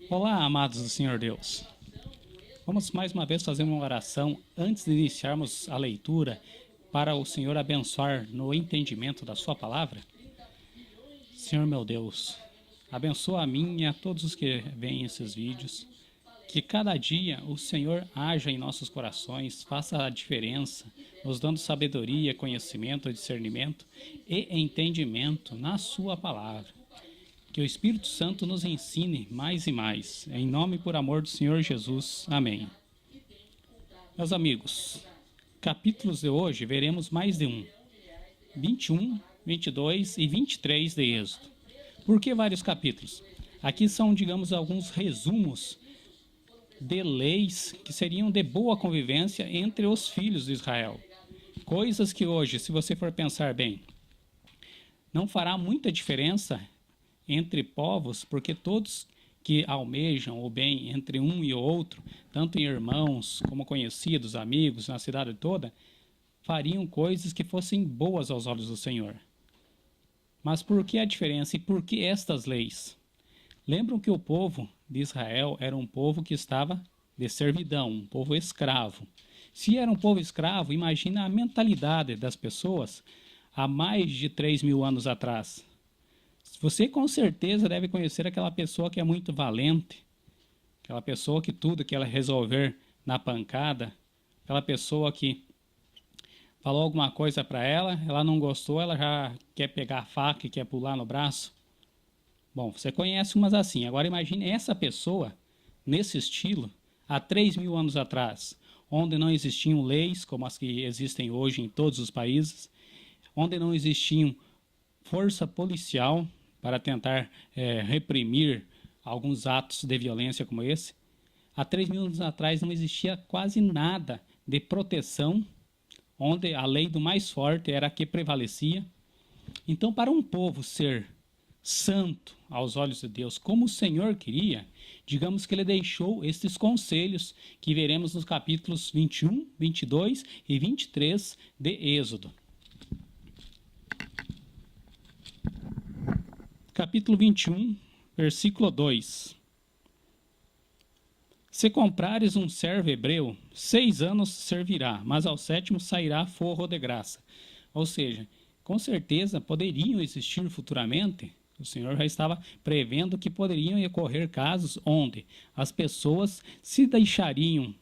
Olá, amados do Senhor Deus. Vamos mais uma vez fazer uma oração antes de iniciarmos a leitura para o Senhor abençoar no entendimento da sua palavra. Senhor meu Deus, abençoa a mim e a todos os que veem esses vídeos. Que cada dia o Senhor haja em nossos corações, faça a diferença, nos dando sabedoria, conhecimento, discernimento e entendimento na sua palavra. Que o Espírito Santo nos ensine mais e mais. Em nome e por amor do Senhor Jesus. Amém. Meus amigos, capítulos de hoje veremos mais de um. 21, 22 e 23 de Êxodo. Por que vários capítulos? Aqui são, digamos, alguns resumos de leis que seriam de boa convivência entre os filhos de Israel. Coisas que hoje, se você for pensar bem, não fará muita diferença entre povos, porque todos que almejam o bem entre um e outro, tanto em irmãos como conhecidos, amigos, na cidade toda, fariam coisas que fossem boas aos olhos do Senhor. Mas por que a diferença e por que estas leis? Lembram que o povo de Israel era um povo que estava de servidão, um povo escravo. Se era um povo escravo, imagina a mentalidade das pessoas há mais de 3.000 anos atrás. Você com certeza deve conhecer aquela pessoa que é muito valente, aquela pessoa que tudo que ela resolver na pancada, aquela pessoa que falou alguma coisa para ela não gostou, ela já quer pegar a faca e quer pular no braço. Bom, você conhece umas assim. Agora imagine essa pessoa, nesse estilo, há 3.000 anos atrás, onde não existiam leis como as que existem hoje em todos os países, onde não existiam força policial para tentar reprimir alguns atos de violência como esse. Há 3.000 anos atrás não existia quase nada de proteção, onde a lei do mais forte era a que prevalecia. Então, para um povo ser santo aos olhos de Deus, como o Senhor queria, digamos que ele deixou estes conselhos que veremos nos capítulos 21, 22 e 23 de Êxodo. Capítulo 21, versículo 2. Se comprares um servo hebreu, 6 anos servirá, mas ao 7º sairá forro de graça. Ou seja, com certeza poderiam existir futuramente, o Senhor já estava prevendo que poderiam ocorrer casos onde as pessoas se deixariam,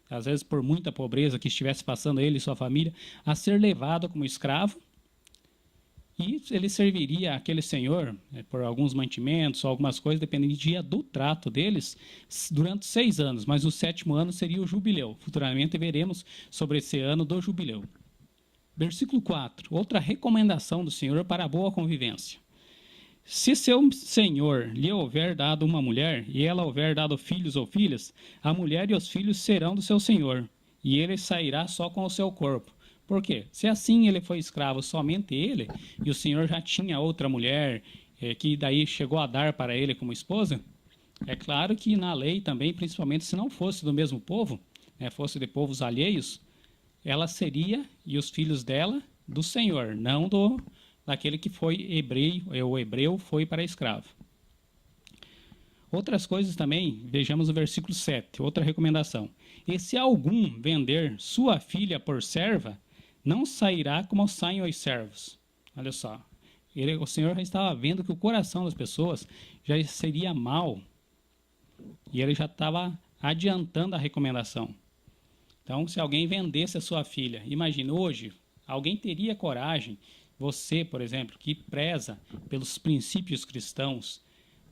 às vezes por muita pobreza que estivesse passando ele e sua família, a ser levado como escravo. E ele serviria aquele senhor por alguns mantimentos, algumas coisas, dependia do trato deles, durante 6 anos. Mas o 7º ano seria o jubileu. Futuramente veremos sobre esse ano do jubileu. Versículo 4. Outra recomendação do Senhor para a boa convivência. Se seu senhor lhe houver dado uma mulher, e ela houver dado filhos ou filhas, a mulher e os filhos serão do seu senhor, e ele sairá só com o seu corpo. Por quê? Se assim ele foi escravo, somente ele, e o Senhor já tinha outra mulher, que daí chegou a dar para ele como esposa, é claro que na lei também, principalmente se não fosse do mesmo povo, fosse de povos alheios, ela seria, e os filhos dela, do Senhor, não daquele que foi hebreu, o hebreu foi para escravo. Outras coisas também, vejamos o versículo 7, outra recomendação. E se algum vender sua filha por serva, não sairá como saem os servos. Olha só, o Senhor já estava vendo que o coração das pessoas já seria mau. E ele já estava adiantando a recomendação. Então, se alguém vendesse a sua filha, imagine hoje, alguém teria coragem, você, por exemplo, que preza pelos princípios cristãos,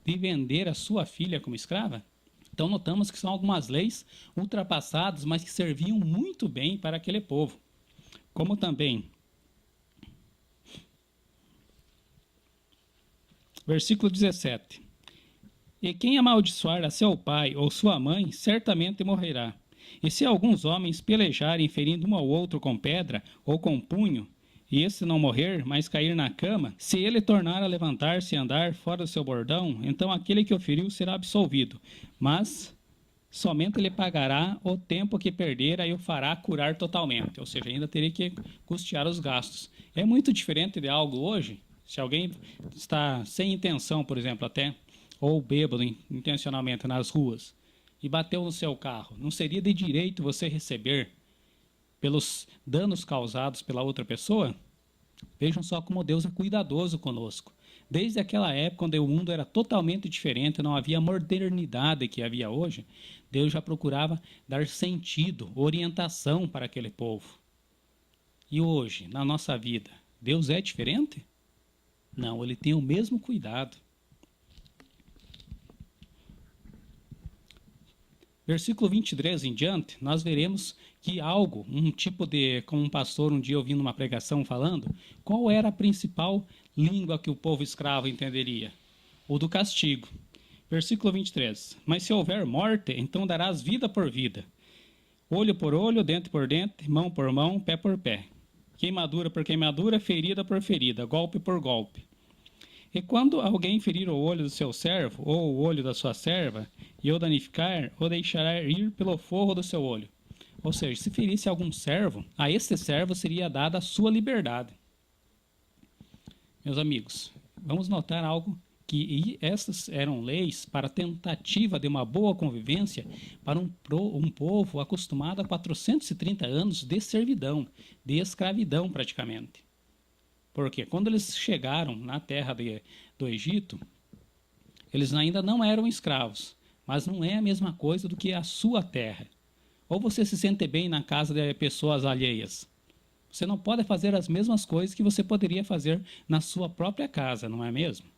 de vender a sua filha como escrava? Então, notamos que são algumas leis ultrapassadas, mas que serviam muito bem para aquele povo. Como também, versículo 17. E quem amaldiçoar a seu pai ou sua mãe, certamente morrerá. E se alguns homens pelejarem, ferindo um ao outro com pedra ou com punho, e esse não morrer, mas cair na cama, se ele tornar a levantar-se e andar fora do seu bordão, então aquele que o feriu será absolvido, mas somente ele pagará o tempo que perder e o fará curar totalmente, ou seja, ainda teria que custear os gastos. É muito diferente de algo hoje, se alguém está sem intenção, por exemplo, até ou bêbado intencionalmente nas ruas e bateu no seu carro, não seria de direito você receber pelos danos causados pela outra pessoa? Vejam só como Deus é cuidadoso conosco. Desde aquela época, onde o mundo era totalmente diferente, não havia a modernidade que havia hoje, Deus já procurava dar sentido, orientação para aquele povo. E hoje, na nossa vida, Deus é diferente? Não, ele tem o mesmo cuidado. Versículo 23 em diante, nós veremos que algo, um tipo de, como um pastor um dia ouvindo uma pregação falando, qual era a principal língua que o povo escravo entenderia? O do castigo. Versículo 23, mas se houver morte, então darás vida por vida, olho por olho, dente por dente, mão por mão, pé por pé, queimadura por queimadura, ferida por ferida, golpe por golpe. E quando alguém ferir o olho do seu servo, ou o olho da sua serva, e o danificar, o deixará ir pelo forro do seu olho. Ou seja, se ferisse algum servo, a este servo seria dada a sua liberdade. Meus amigos, vamos notar algo, que essas eram leis para a tentativa de uma boa convivência para um povo acostumado a 430 anos de servidão, de escravidão praticamente. Porque quando eles chegaram na terra do Egito, eles ainda não eram escravos, mas não é a mesma coisa do que a sua terra. Ou você se sente bem na casa de pessoas alheias. Você não pode fazer as mesmas coisas que você poderia fazer na sua própria casa, não é mesmo?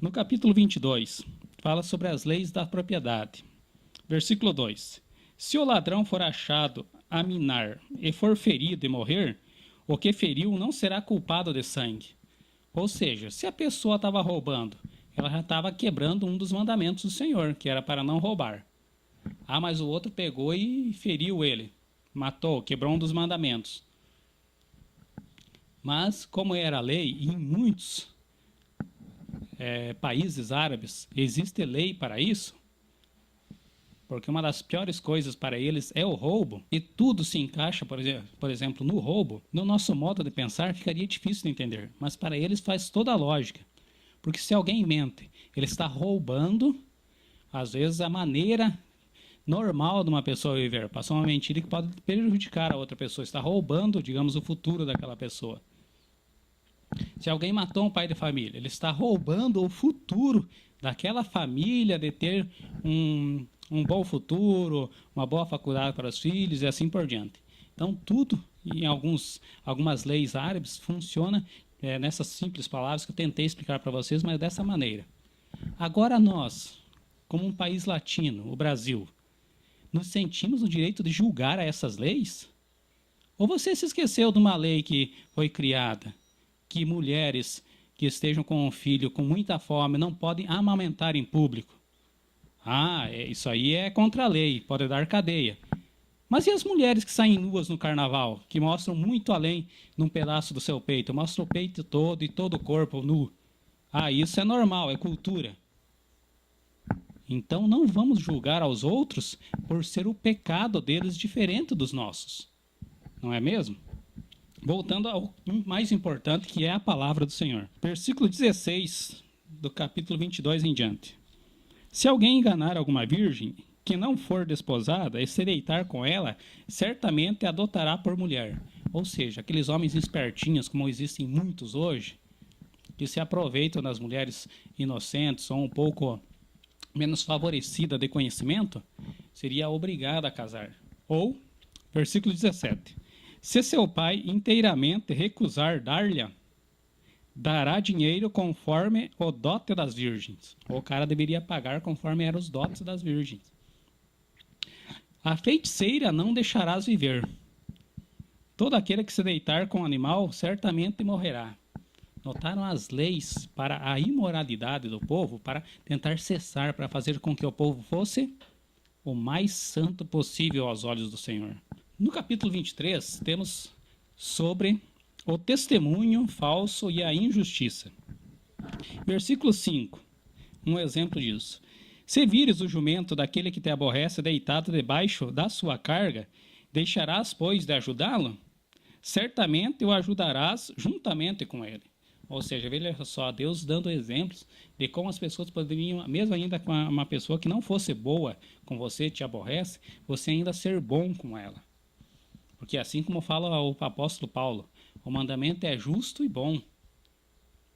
No capítulo 22, fala sobre as leis da propriedade. Versículo 2. Se o ladrão for achado a minar e for ferido e morrer, o que feriu não será culpado de sangue. Ou seja, se a pessoa estava roubando, ela já estava quebrando um dos mandamentos do Senhor, que era para não roubar. Ah, mas o outro pegou e feriu ele, matou, quebrou um dos mandamentos. Mas, como era a lei, em muitos países árabes existe lei para isso, porque uma das piores coisas para eles é o roubo, e tudo se encaixa, por exemplo, no roubo. No nosso modo de pensar ficaria difícil de entender, mas para eles faz toda a lógica. Porque se alguém mente, ele está roubando, às vezes, a maneira normal de uma pessoa viver. Passou uma mentira que pode prejudicar a outra pessoa, está roubando, digamos, o futuro daquela pessoa. Se alguém matou um pai de família, ele está roubando o futuro daquela família de ter um bom futuro, uma boa faculdade para os filhos e assim por diante. Então, tudo em algumas leis árabes funciona nessas simples palavras que eu tentei explicar para vocês, mas dessa maneira. Agora nós, como um país latino, o Brasil, nos sentimos no direito de julgar a essas leis? Ou você se esqueceu de uma lei que foi criada, que mulheres que estejam com um filho com muita fome não podem amamentar em público? Ah, isso aí é contra a lei, pode dar cadeia. Mas e as mulheres que saem nuas no carnaval, que mostram muito além num pedaço do seu peito, mostram o peito todo e todo o corpo nu? Ah, isso é normal, é cultura. Então não vamos julgar aos outros por ser o pecado deles diferente dos nossos. Não é mesmo? Voltando ao mais importante, que é a palavra do Senhor. Versículo 16 do capítulo 22 em diante. Se alguém enganar alguma virgem que não for desposada e se deitar com ela, certamente a adotará por mulher. Ou seja, aqueles homens espertinhos, como existem muitos hoje, que se aproveitam das mulheres inocentes ou um pouco menos favorecidas de conhecimento, seria obrigada a casar. Ou, versículo 17, se seu pai inteiramente recusar dar-lhe, dará dinheiro conforme o dote das virgens. O cara deveria pagar conforme eram os dotes das virgens. A feiticeira não deixarás viver. Todo aquele que se deitar com o animal certamente morrerá. Notaram as leis para a imoralidade do povo, para tentar cessar, para fazer com que o povo fosse o mais santo possível aos olhos do Senhor. No capítulo 23, temos sobre o testemunho falso e a injustiça. Versículo 5, um exemplo disso. Se vires o jumento daquele que te aborrece deitado debaixo da sua carga, deixarás, pois, de ajudá-lo? Certamente o ajudarás juntamente com ele. Ou seja, veja só, Deus dando exemplos de como as pessoas poderiam, mesmo ainda com uma pessoa que não fosse boa com você, te aborrece, você ainda ser bom com ela. Porque assim como fala o apóstolo Paulo, o mandamento é justo e bom.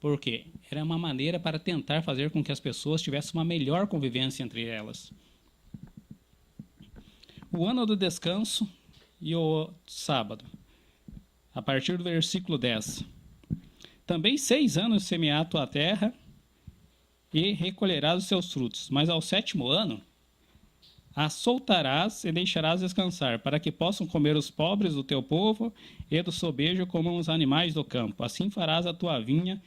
Por quê? Era uma maneira para tentar fazer com que as pessoas tivessem uma melhor convivência entre elas. O ano do descanso e o sábado. A partir do versículo 10. Também 6 anos semear a tua terra e recolherás os seus frutos. Mas ao 7º ano, a soltarás e deixarás descansar, para que possam comer os pobres do teu povo e do sobejo como os animais do campo. Assim farás a tua vinha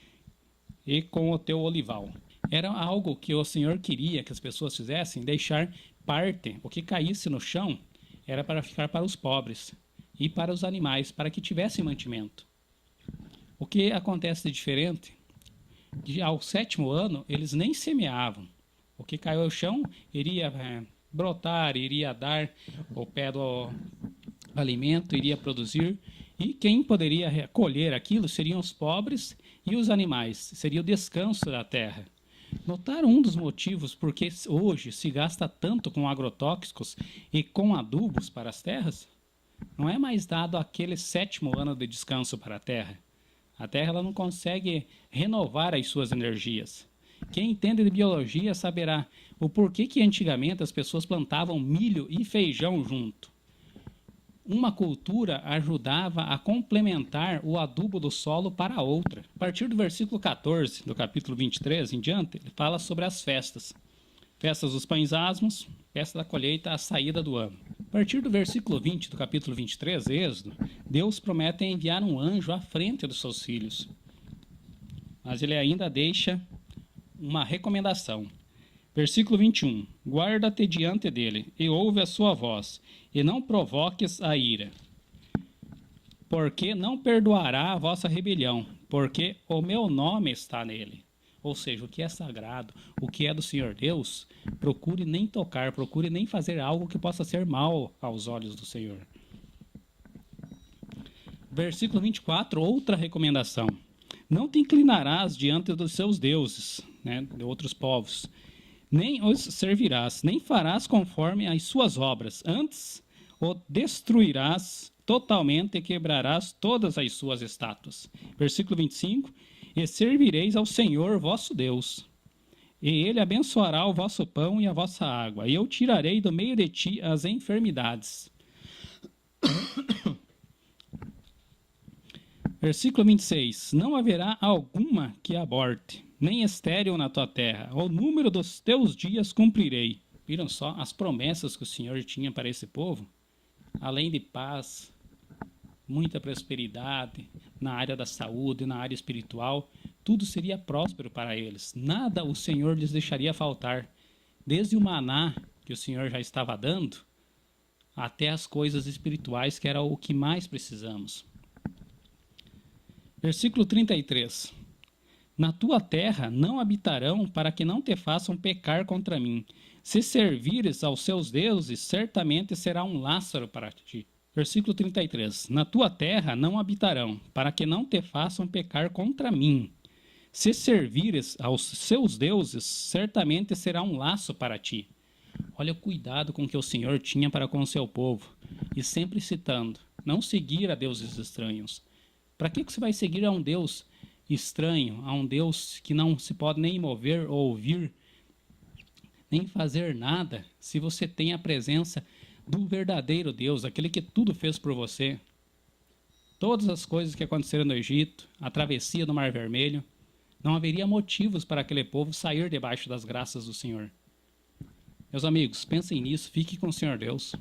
e com o teu olival. Era algo que o Senhor queria que as pessoas fizessem, deixar parte, o que caísse no chão, era para ficar para os pobres e para os animais, para que tivessem mantimento. O que acontece de diferente? Ao 7º ano, eles nem semeavam. O que caiu ao chão iria brotar, iria dar o pé do alimento, iria produzir. E quem poderia colher aquilo seriam os pobres e os animais. Seria o descanso da terra. Notaram um dos motivos por que hoje se gasta tanto com agrotóxicos e com adubos para as terras? Não é mais dado aquele 7º ano de descanso para a terra. A terra ela não consegue renovar as suas energias. Quem entende de biologia saberá o porquê que antigamente as pessoas plantavam milho e feijão junto. Uma cultura ajudava a complementar o adubo do solo para a outra. A partir do versículo 14 do capítulo 23 em diante, ele fala sobre as festas. Festas dos pães asmos, festa da colheita, a saída do ano. A partir do versículo 20 do capítulo 23, Êxodo, Deus promete enviar um anjo à frente dos seus filhos. Mas ele ainda deixa uma recomendação. Versículo 21. Guarda-te diante dele, e ouve a sua voz, e não provoques a ira. Porque não perdoará a vossa rebelião, porque o meu nome está nele. Ou seja, o que é sagrado, o que é do Senhor Deus, procure nem tocar, procure nem fazer algo que possa ser mal aos olhos do Senhor. Versículo 24, outra recomendação. Não te inclinarás diante dos seus deuses, de outros povos, nem os servirás, nem farás conforme as suas obras. Antes, o destruirás totalmente e quebrarás todas as suas estátuas. Versículo 25. E servireis ao Senhor vosso Deus, e ele abençoará o vosso pão e a vossa água, e eu tirarei do meio de ti as enfermidades. Versículo 26. Não haverá alguma que aborte, nem estéril na tua terra. O número dos teus dias cumprirei. Viram só as promessas que o Senhor tinha para esse povo? Além de paz, muita prosperidade na área da saúde, na área espiritual, tudo seria próspero para eles. Nada o Senhor lhes deixaria faltar. Desde o maná que o Senhor já estava dando, até as coisas espirituais, que era o que mais precisamos. Versículo 33. Na tua terra não habitarão, para que não te façam pecar contra mim. Se servires aos seus deuses, certamente será um Lázaro para ti. Versículo 33. Na tua terra não habitarão, para que não te façam pecar contra mim. Se servires aos seus deuses, certamente será um laço para ti. Olha o cuidado com que o Senhor tinha para com o seu povo. E sempre citando, não seguir a deuses estranhos. Para que você vai seguir a um Deus estranho, a um Deus que não se pode nem mover ou ouvir, nem fazer nada, se você tem a presença do verdadeiro Deus, aquele que tudo fez por você? Todas as coisas que aconteceram no Egito, a travessia do Mar Vermelho, não haveria motivos para aquele povo sair debaixo das graças do Senhor. Meus amigos, pensem nisso, fique com o Senhor Deus.